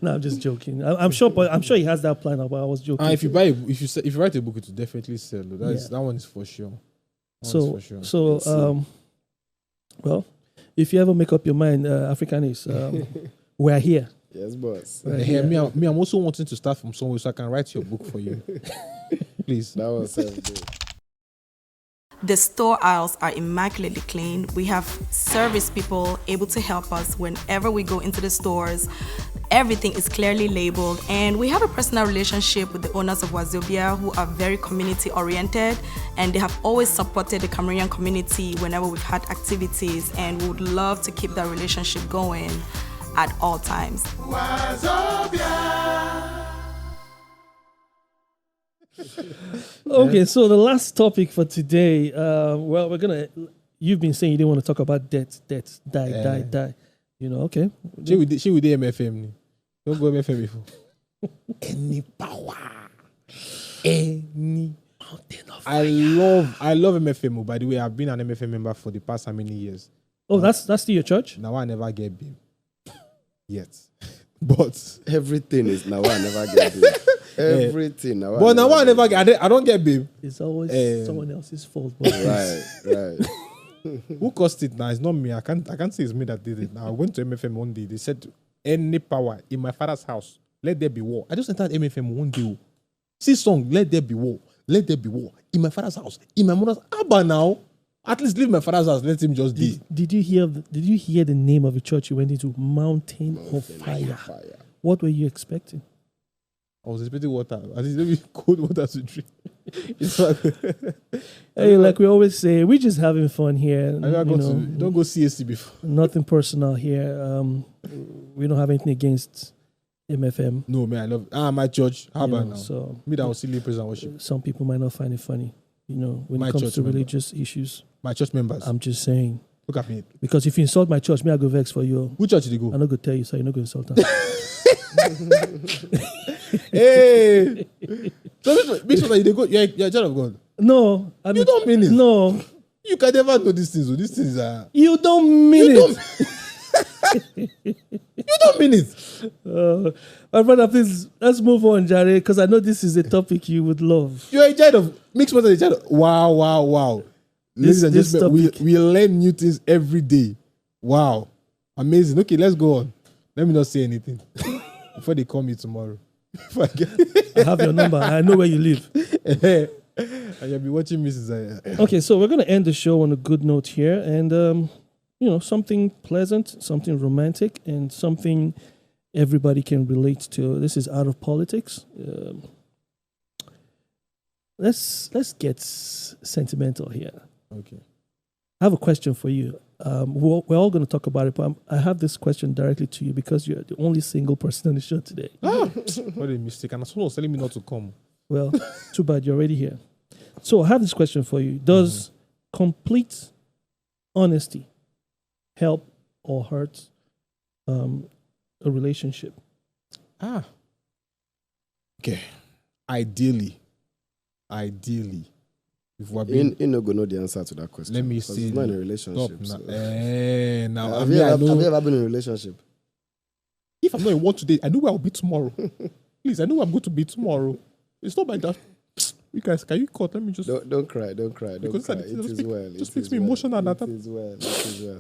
No, I'm just joking. I'm sure he has that plan, but I was joking. If you write a book, it will definitely sell. That one is for sure. Well... If you ever make up your mind, Aphrican Ace, we're here. Yes, boss. I'm also wanting to start from somewhere so I can write your book for you. Please. That was so good. The store aisles are immaculately clean. We have service people able to help us whenever we go into the stores. Everything is clearly labeled, and we have a personal relationship with the owners of Wazobia, who are very community oriented, and they have always supported the Cameroonian community whenever we've had activities, and we would love to keep that relationship going at all times. Okay, so the last topic for today, you've been saying you didn't want to talk about debt, die. Okay. She with the MFM. Don't go MFM before. Any power. Any mountain of fire. I love MFM. By the way, I've been an MFM member for the past how many years? Oh, that's still your church? Now I never get BIM. Yet. But everything is now I never get BIM. Everything. But now I never get. I don't get BIM. It's always someone else's fault. Right. Who caused it now? It's not me. I can't say it's me that did it. Now I went to MFM one day. They said, any power in my father's house, let there be war. I just entered MFM one day. See song, let there be war. Let there be war. In my father's house. In my mother's house. Abba now. At least leave my father's house. Let him just be. Did you hear the name of the church you went into? Mountain of Fire. What were you expecting? I was expecting water. At least maybe cold water to drink. It's like, Hey, like we always say, we're just having fun here. don't go CSC before. Nothing personal here. We don't have anything against MFM. No, man, I love my church. How about now? So Me that was silly praise and worship. some people might not find it funny, when My it comes church to member. religious issues. My church members. I'm just saying. Look at me. Because if you insult my church, me I go vex for you. Which church did you go? I'm not going to tell you, so you're not going to insult them. Hey! So make sure that you go. You're a child of God. No. You don't mean it. No. You can never know these things. These things are. You don't mean it. You don't mean it. My brother, please, let's move on, Jare, because I know this is a topic you would love. You're a child of Mixmaster. A child of, wow. Ladies and This gentlemen, topic. we learn new things every day. Wow, amazing. Okay, let's go on. Let me not say anything before they call me tomorrow. I have your number. I know where you live. And you'll be watching Mrs. Okay, so we're going to end the show on a good note here. And, something pleasant, something romantic, and something everybody can relate to. This is out of politics. Let's get sentimental here. Okay. I have a question for you. We're all going to talk about it, but I have this question directly to you because you're the only single person on the show today. What a mistake. And someone was telling me not to come. Well, too bad, you're already here. So I have this question for you. Does complete honesty help or hurt a relationship? Okay. Ideally, if we're being, You no go know the answer to that question. let me 'Cause see. it's not in a relationship. Stop so. now. Have you ever been in a relationship? If I'm not in one today, I know where I'll be tomorrow. Please, I know where I'm going to be tomorrow. It's not like that. You guys, can you cut? Let me just. Don't cry. Don't cry. Because It it is just well. just makes me emotional at that time. It is well. It is well.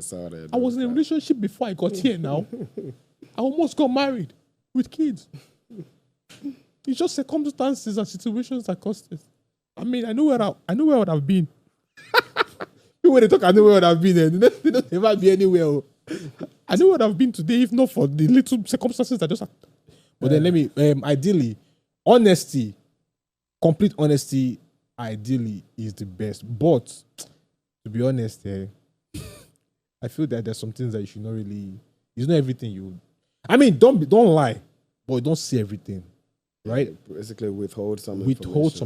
Sorry. I was in a relationship before I got here now. I almost got married with kids. It's just circumstances and situations that caused it. I mean, I know where I would have been. When they talk, I know where I would have been. They don't ever be anywhere. I know where I've been today, if not for the little circumstances that just happened. But then let me, ideally, honesty, complete honesty, ideally is the best. But to be honest, I feel that there's some things that you should not really. It's not everything you. I mean, don't lie, but don't say everything, right? Basically, withhold some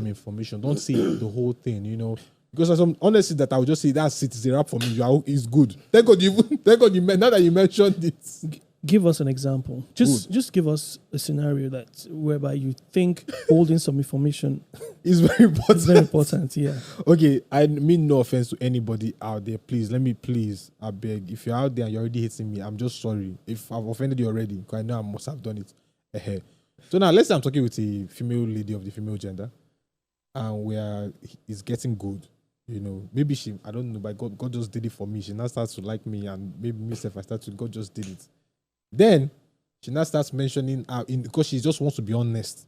information. Don't say the whole thing, Because there's some honesty that I would just say that's it. It's a wrap for me. It's good. Thank God you now that you mentioned it. Give us an example. Just give us a scenario whereby you think holding some information It's very important. is very important. Yeah. Okay, I mean no offense to anybody out there. Please, I beg. If you're out there and you're already hating me, I'm just sorry. If I've offended you already, because I know I must have done it. So now let's say I'm talking with a female lady of the female gender, and it's getting good. Maybe I don't know, but God just did it for me. She now starts to like me, and maybe myself, God just did it. Then she now starts mentioning because she just wants to be honest.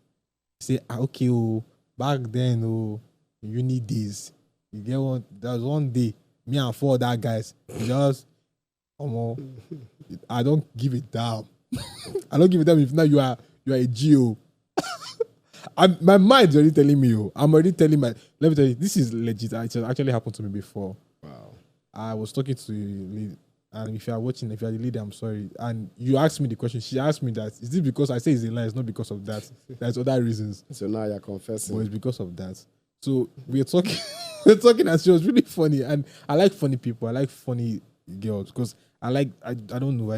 Say, okay, back then, uni days, you get one. There was one day, me and 4 other guys, I don't give it down. I don't give it down if now you are a GO. My mind's already telling me, I'm already telling let me tell you, this is legit. It actually happened to me before. Wow. I was talking to you, and if you are watching, if you are the leader, I'm sorry. And you asked me the question. She asked me that, is it because I say it's a lie? It's not because of that. There's other reasons. So now you're confessing. But it's because of that. So we're talking, and she was really funny. And I like funny people. I like funny girls because I don't know.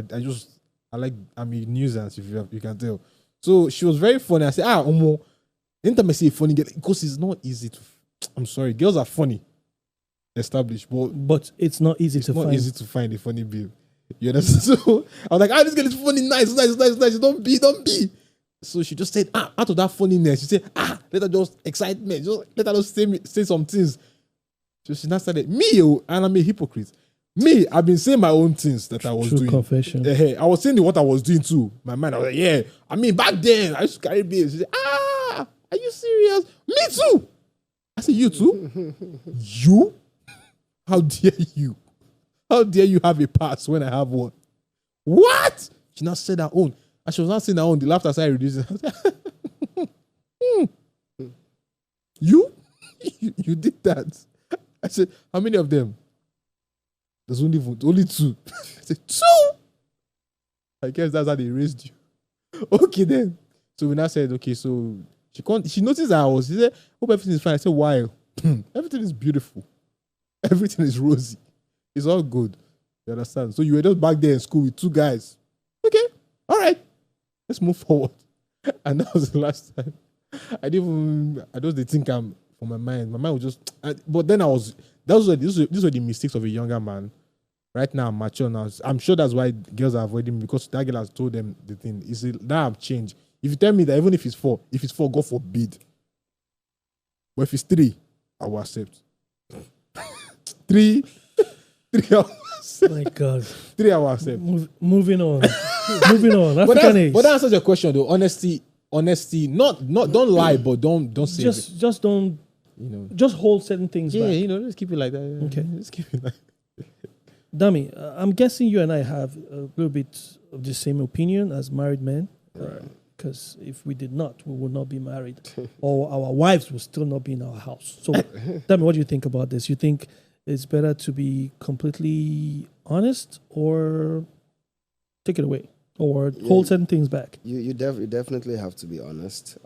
I'm a nuisance, if you can tell. So she was very funny. I said, anytime I say funny girl, because it's not easy to. I'm sorry, girls are funny, established, but it's not easy to find. Not easy to find a funny babe. You understand? So I was like, this girl is funny, nice. Don't be. So she just said, out of that funniness, she said, let her just excitement, just let her just say some things. So she now started, and I'm a hypocrite. Me, I've been saying my own things that I was True doing. confession. I was saying what I was doing too. My mind, I was like, yeah. I mean, back then, I used to carry bills. She said, are you serious? Me too. I said, you too? You? How dare you? How dare you have a pass when I have one? What? She now said her own. And she was not saying her own. The laughter started reducing. I was like, You? You did that? I said, how many of them? There's only 2. I said, 2? I guess that's how they raised you. Okay then. So we now said, okay, so she noticed that she said, hope everything is fine. I said, why? Everything is beautiful. Everything is rosy. It's all good. You understand? So you were just back there in school with 2 guys. Okay, all right. Let's move forward. And that was the last time. I just didn't think I'm for my mind. My mind was just, but then these were the mistakes of a younger man. Right now, I'm mature now. I'm sure that's why girls are avoiding me, because that girl has told them the thing. Now I've changed. If you tell me that even if it's 4, God forbid. But if it's 3, I will accept. 3 hours. My God. 3 hours. Moving on. Moving on. Aphrican Ace. But that answers your question though. Honesty. Not don't lie, but don't say just don't. Just hold certain things back. Just keep it like that. Yeah. Okay. Just keep it like that. Dami, I'm guessing you and I have a little bit of the same opinion as married men. Because if we did not, we would not be married. Or our wives would still not be in our house. So, Dami, what do you think about this? You think it's better to be completely honest, or take it away, or hold certain things back? You definitely have to be honest.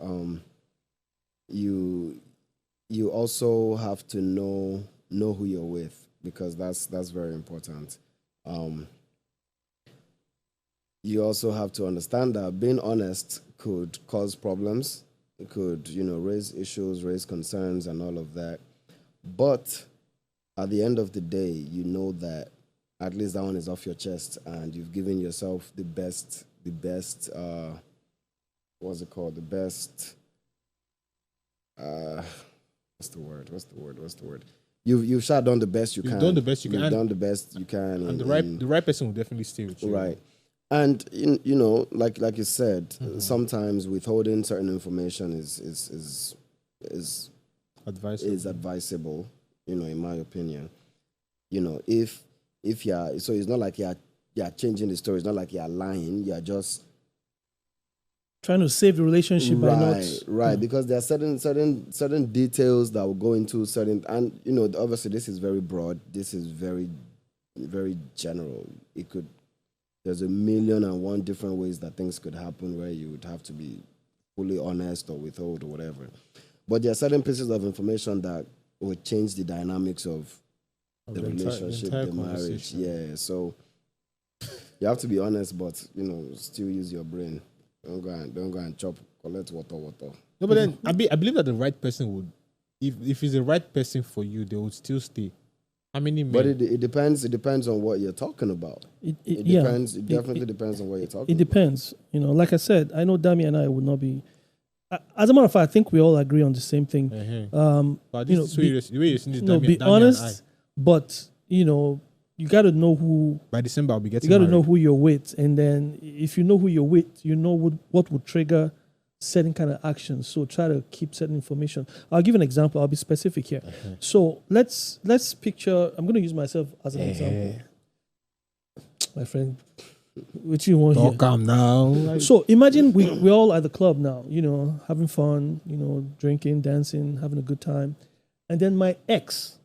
You also have to know who you're with, because that's very important. You also have to understand that being honest could cause problems. It could, raise issues, raise concerns, and all of that. But at the end of the day, you know that at least that one is off your chest, and you've given yourself the best. What's it called? The best. What's the word? You've shot done the best you can. You've done the best you can. You've done the best you can. And the right person will definitely stay with you. Right. And like you said, sometimes withholding certain information is advisable. In my opinion. If you're, so it's not like you're changing the story. It's not like you're lying. You're just trying to save the relationship by not. Right, because there are certain details that will go into certain, and obviously this is very broad. This is very, very general. There's 1,000,001 different ways that things could happen where you would have to be fully honest or withhold or whatever. But there are certain pieces of information that would change the dynamics of the relationship, the marriage. Yeah, so you have to be honest, but still use your brain. Don't go and collect water. No, but then I believe that the right person would, if it's the right person for you, they would still stay. How many men? But it depends. It depends on what you're talking about. It depends. It definitely depends on what you're talking about. It depends. Like I said, I know Dami and I would not be. As a matter of fact, I think we all agree on the same thing. But the way you're seeing this, be honest, but you got to know who. By December, I'll be getting. You got to know who you're with, and then if you know who you're with, you know what would trigger certain kind of actions. So try to keep certain information. I'll give an example. I'll be specific here. So let's picture. I'm going to use myself as an example. My friend, which you want here? Calm now. So imagine we're all at the club now. Having fun. Drinking, dancing, having a good time, and then my ex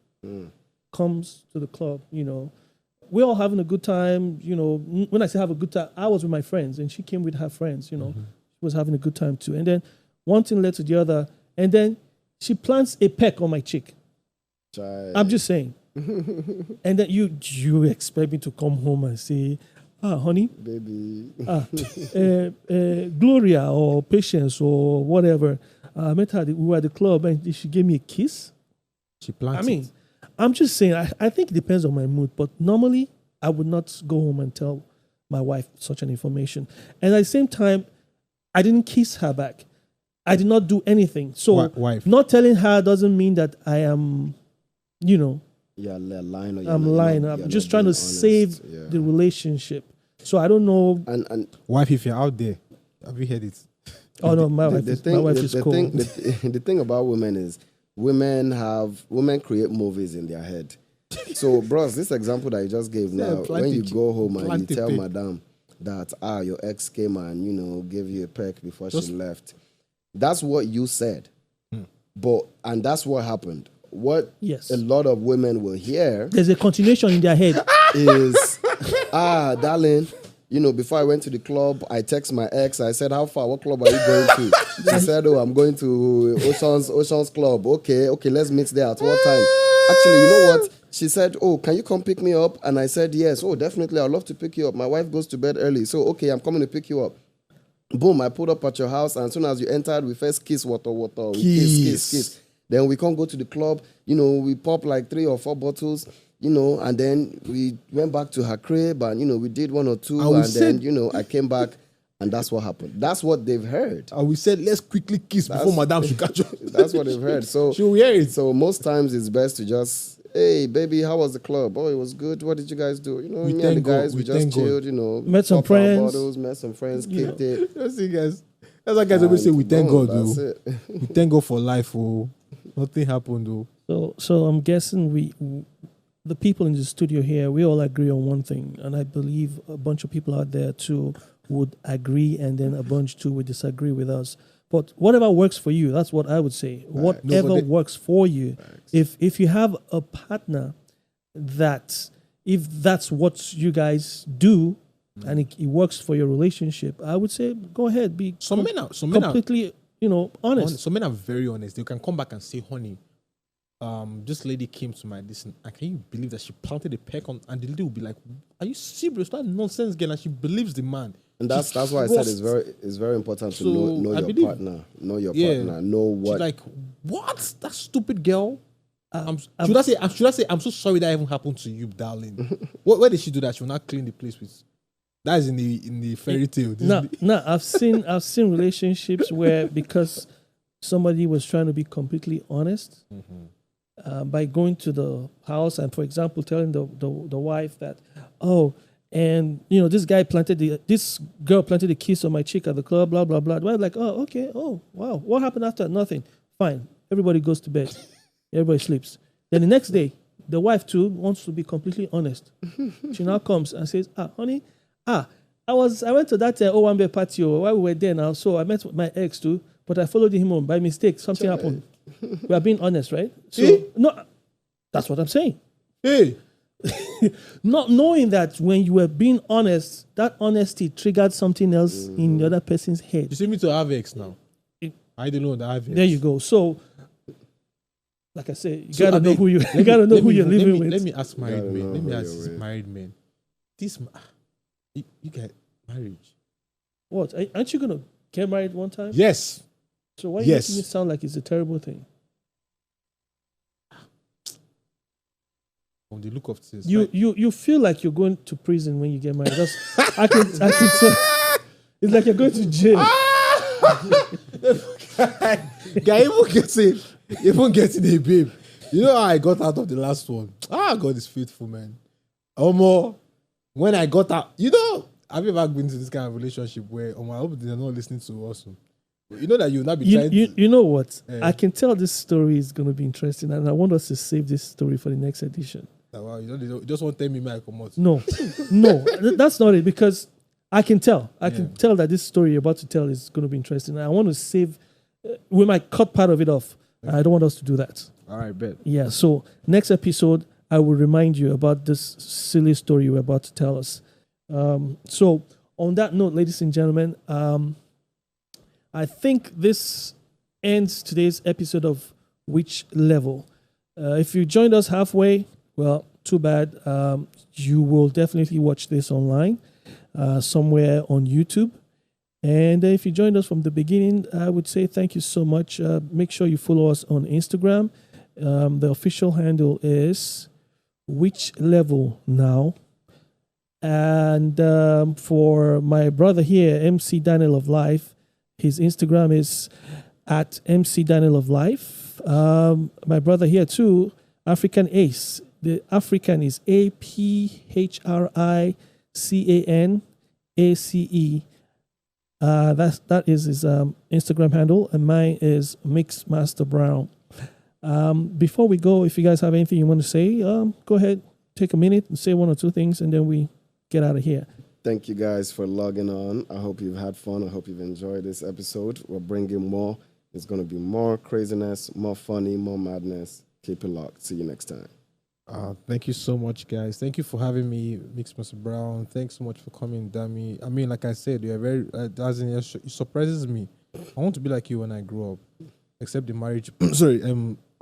comes to the club. We're all having a good time. When I say have a good time, I was with my friends, and she came with her friends. Was having a good time too. And then one thing led to the other. And then she plants a peck on my cheek. I'm just saying. And then you expect me to come home and say, honey. Baby. Gloria or Patience or whatever. I met her, we were at the club and she gave me a kiss. She planted. I'm just saying, I think it depends on my mood. But normally, I would not go home and tell my wife such an information. And at the same time, I didn't kiss her back. I did not do anything. So wife. Not telling her doesn't mean that I am, You're lying, or I'm lying. I'm just trying to save the relationship. So I don't know. And Wife, if you're out there, have you heard it? Oh no, my wife is cool. The thing about women is women create movies in their head. So, bros, this example that you just gave now, when you go home and you tell madam that your ex came and gave you a peck before she left, that's what you said. And that's what happened. What a lot of women will hear, there's a continuation in their head, is darling, before I went to the club, I text my ex. I said, how far? What club are you going to? She said, oh, I'm going to Oceans Club. Okay, let's meet there. At what time? Actually, you know what? She said, oh, can you come pick me up? And I said, yes. Oh, definitely. I'd love to pick you up. My wife goes to bed early. So, okay, I'm coming to pick you up. Boom, I pulled up at your house. And as soon as you entered, we first kiss, water. We kiss. Then we can't go to the club. We pop like 3 or 4 bottles. And then we went back to her crib and, we did 1 or 2. And then, I came back and that's what happened. That's what they've heard. And we said, let's quickly kiss before madam should catch you. That's what they've heard. So she'll hear it. So most times it's best to just, hey, baby, how was the club? Oh, it was good. What did you guys do? Me and the guys, we just chilled, met some friends. Bottles, met some friends, kicked it. That's it, guys. That's why guys always say, we thank God, that's though. It. We thank God for life, oh. Nothing happened, though. So I'm guessing the people in the studio here, we all agree on one thing, and I believe a bunch of people out there too would agree, and then a bunch too would disagree with us. But whatever works for you, that's what I would say. Whatever works for you. If you have a partner that, if that's what you guys do, and it works for your relationship, I would say go ahead. Be completely, honest. Some men are very honest. They can come back and say, honey, this lady came to my listen. And can you believe that she planted a peck on? And the lady will be like, "Are you serious? That nonsense, girl." And she believes the man. And that's why I said it's very important to know your partner, know your partner, know what. She's like, what? That stupid girl. Should I say I'm so sorry that even happened to you, darling. Where did she do that? She will not clean the place with. That is in the fairy tale. No, I've seen relationships where because somebody was trying to be completely honest. By going to the house and, for example, telling the wife that, this girl planted a kiss on my cheek at the club, blah blah blah. The wife like, oh, okay, oh wow, what happened after? Nothing. Fine. Everybody goes to bed. Everybody sleeps. Then the next day, the wife too wants to be completely honest. She now comes and says, honey, I went to that Owambe party while we were there now, so I met with my ex too, but I followed him home by mistake. Something happened. We are being honest, right? So, no, that's what I'm saying. Hey. Not knowing that when you were being honest, that honesty triggered something else in the other person's head. You see me to have ex now. I don't know that I have ex. There you go. So, like I said, you gotta know who you're living with. Let me ask married men. Let me ask this married men. You get marriage. What? Aren't you gonna get married one time? Yes. So why are you making it sound like it's a terrible thing? From the look of this, you feel like you're going to prison when you get married. I can tell. It's like you're going to jail. Guy, even getting a babe. You know how I got out of the last one? God is faithful, man. When I got out, have you ever been to this kind of relationship where I hope they're not listening to us? You know that you'll not be trying to... You know what? I can tell this story is going to be interesting, and I want us to save this story for the next edition. Wow, you just want to tell me my commodity. No, that's not it, because I can tell. I can tell that this story you're about to tell is going to be interesting. I want to save... we might cut part of it off. Okay. I don't want us to do that. All right, bet. Yeah, so next episode, I will remind you about this silly story you're about to tell us. So on that note, ladies and gentlemen, I think this ends today's episode of Which Level. If you joined us halfway, well, too bad. You will definitely watch this online, somewhere on YouTube. And if you joined us from the beginning, I would say thank you so much. Make sure you follow us on Instagram. The official handle is Which Level Now. And for my brother here, MC Daniel of Life, his Instagram is at MC Daniel of Life. My brother here too, Aphrican Ace. The African is APHRICANACE. That is his Instagram handle, and mine is Mixmaster Brown. Before we go, if you guys have anything you want to say, go ahead, take a minute and say one or two things, and then we get out of here. Thank you guys for logging on. I hope you've had fun. I hope you've enjoyed this episode. We're bringing more. It's going to be more craziness, more funny, more madness. Keep it locked. See you next time. Thank you so much, guys. Thank you for having me, Mixmaster Brown. Thanks so much for coming, Dami. I mean, like I said, you're very, it surprises me. I want to be like you when I grow up, except the marriage. Sorry, I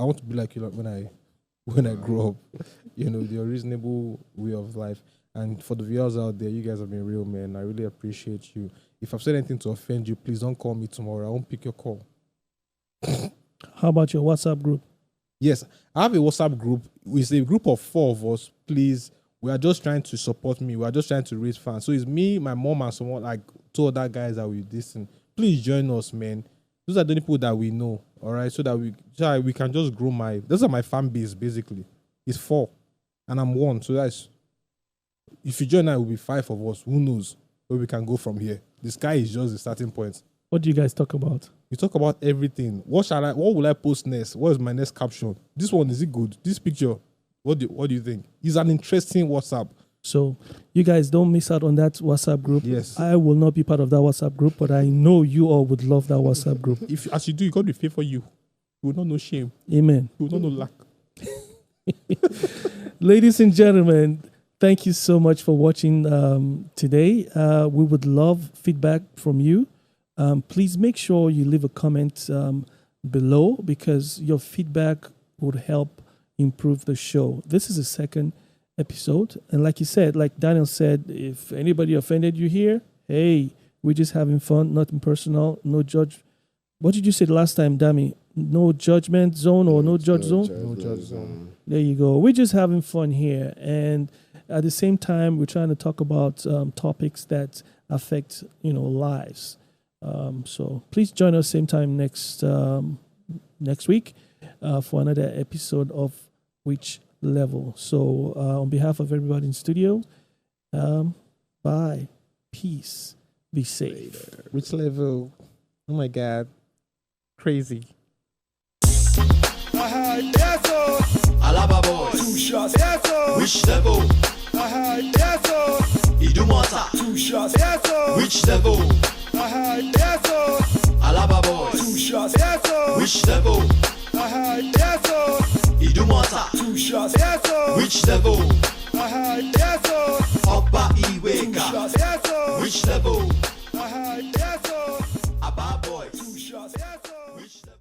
want to be like you when I grow up. You know, the reasonable way of life. And for the viewers out there, you guys have been real, man. I really appreciate you. If I've said anything to offend you, please don't call me tomorrow. I won't pick your call. How about your WhatsApp group? Yes, I have a WhatsApp group. It's a group of 4 of us. Please, we are just trying to support me. We are just trying to raise funds. So it's me, my mom, and someone like 2 other guys that we listen. Please join us, man. Those are the only people that we know, all right? So that we can just grow those are my fan base, basically. It's 4, and I'm 1. So that's, if you join, it will be 5 of us. Who knows where we can go from here? The sky is just the starting point. What do you guys talk about? We talk about everything. What will I post next? What is my next caption? This one, is it good? This picture, what do you think? It's an interesting WhatsApp. So you guys don't miss out on that WhatsApp group. Yes. I will not be part of that WhatsApp group, but I know you all would love that WhatsApp group. If as you do, you got to be fair for you. You will not know shame. Amen. You will not know lack. Ladies and gentlemen, thank you so much for watching today. We would love feedback from you. Please make sure you leave a comment below, because your feedback would help improve the show. This is the second episode. And like you said, like Daniel said, if anybody offended you here, hey, we're just having fun, nothing personal, no judge. What did you say the last time, Dami? No judgment zone or no judge zone? No judge zone. There you go. We're just having fun here. And at the same time, we're trying to talk about topics that affect, lives. So please join us same time next week for another episode of Which Level. So on behalf of everybody in studio, bye, peace, be safe. Which level? Oh my God, crazy. Yes, oh. Alaba boys. 2 shots. Yes, oh. Which level? Yes, oh. Idumota. 2 shots. Yes, oh. Which level? Yes, oh. Alaba boys. 2 shots. Yes, oh. Which level? Yes, oh. Idumota. 2 shots. Yes, oh. Which level? Yes, oh. Opa 2 Iweka. shots. Yes, oh. Which level? Yes, oh.